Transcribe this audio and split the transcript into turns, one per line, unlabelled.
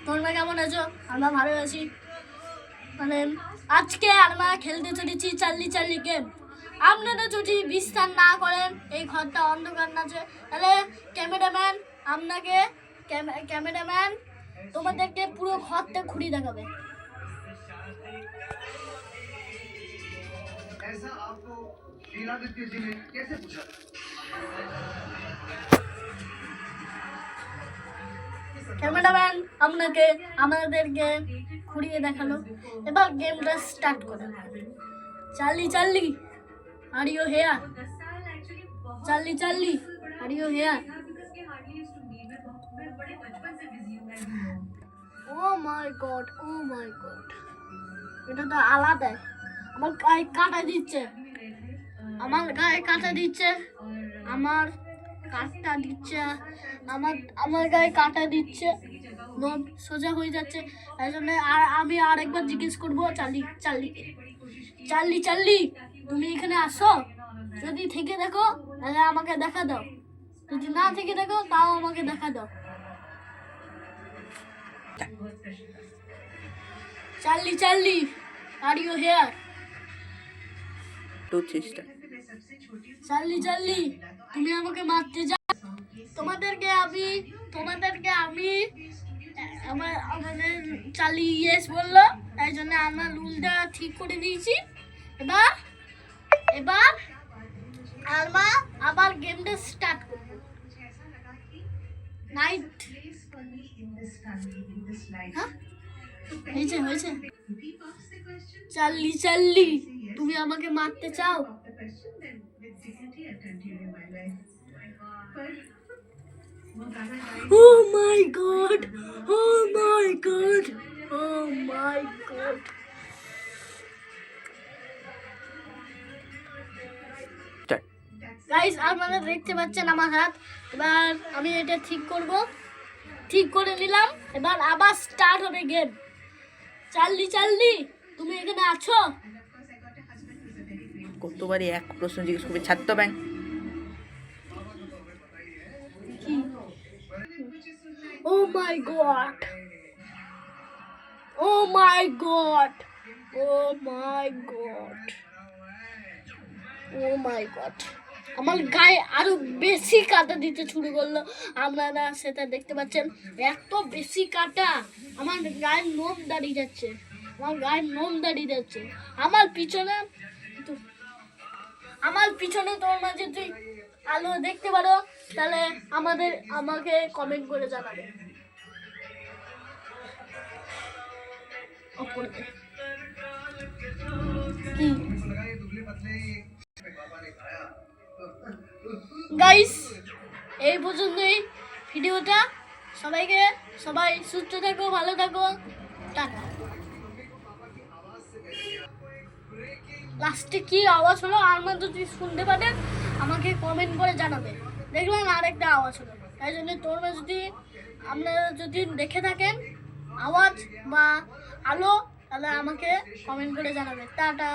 তোমরা কেমন আছো? আমরা ভালো আছি। মানে আজকে আমরা খেলতে চলেছি চাল্লি চাল্লি গেম। আপনারা যদি বিস্তার না করেন, এই ঘরটা অন্ধকার আছে, তাহলে ক্যামেরাম্যান তোমাদেরকে পুরো ঘরটা ঘুরিয়ে দেখাবে। ক্যামেরাম্যান আমাদেরকে ঘুরিয়ে দেখালো। এবার গেমটা স্টার্ট করে। Charlie Charlie, are you here? Charlie Charlie, are you here? Oh my God, oh my God, এটা তো আলাদা। আমার গায়ে কাটা দিচ্ছে, আমার গায়ে কাটা দিচ্ছে, আমার কাটা দিচ্ছে, আমার গায়ে কাটা দিচ্ছে, নখ সোজা হয়ে যাচ্ছে। তাই জন্য আমি আরেকবার জিজ্ঞেস করবো চাল্লিকে, চাল্লি চাল্লি তুমি এখানে আসো? যদি থেকে দেখো তাহলে আমাকে দেখা দাও, যদি না থেকে দেখো তাও আমাকে দেখা দাও। চাল্লি Charlie, are you here? Charlie চাল্লি তুমি আমাকে মারতে যাও? তোমাদেরকে আমি আমাদের চাল্লি ইয়েস বললো, তাই জন্য আমরা রুলটা ঠিক করে দিয়েছি। এবার আমরা আবার গেমটা স্টার্ট করব। নাইট হয়েছে। চাল্লি চাল্লি তুমি আমাকে মারতে চাও? Oh my god, oh my god, oh my god. Guys, আপনারা দেখতে পাচ্ছেন আমার হাত। এবার আমি এটা ঠিক করে নিলাম। এবার আবার স্টার্ট হবে গেম। চাল্লি চাল্লি তুমি এখানে আছো?
কতবারই এক প্রশ্ন জিজ্ঞেস করবে, ছাত্র bank.
O my God, oh my God, oh my God, oh my god, আমার গায়ে আরো বেশি কাটা দিতে শুরু করলো। আপনারা সেটা দেখতে পাচ্ছেন, এত বেশি কাটা, আমার গায়ের নোম দাঁড়িয়ে যাচ্ছে, আমার পিছনে তোমরা যদি আলো দেখতে পারো তাহলে আমাকে কমেন্ট করে জানাবে। গাইস, এই পর্যন্তই ভিডিওটা। সবাই সুস্থ থাকো, ভালো থাকো, টাটা। লাস্টে কি আওয়াজ হলো আপনারা যদি শুনতে পারেন আমাকে কমেন্ট করে জানাবে। দেখলাম আরেকটা আওয়াজ হলো, তাই জন্য আপনারা যদি দেখে থাকেন আওয়াজ বা আলো, তাহলে আমাকে কমেন্ট করে জানাবে। টাটা।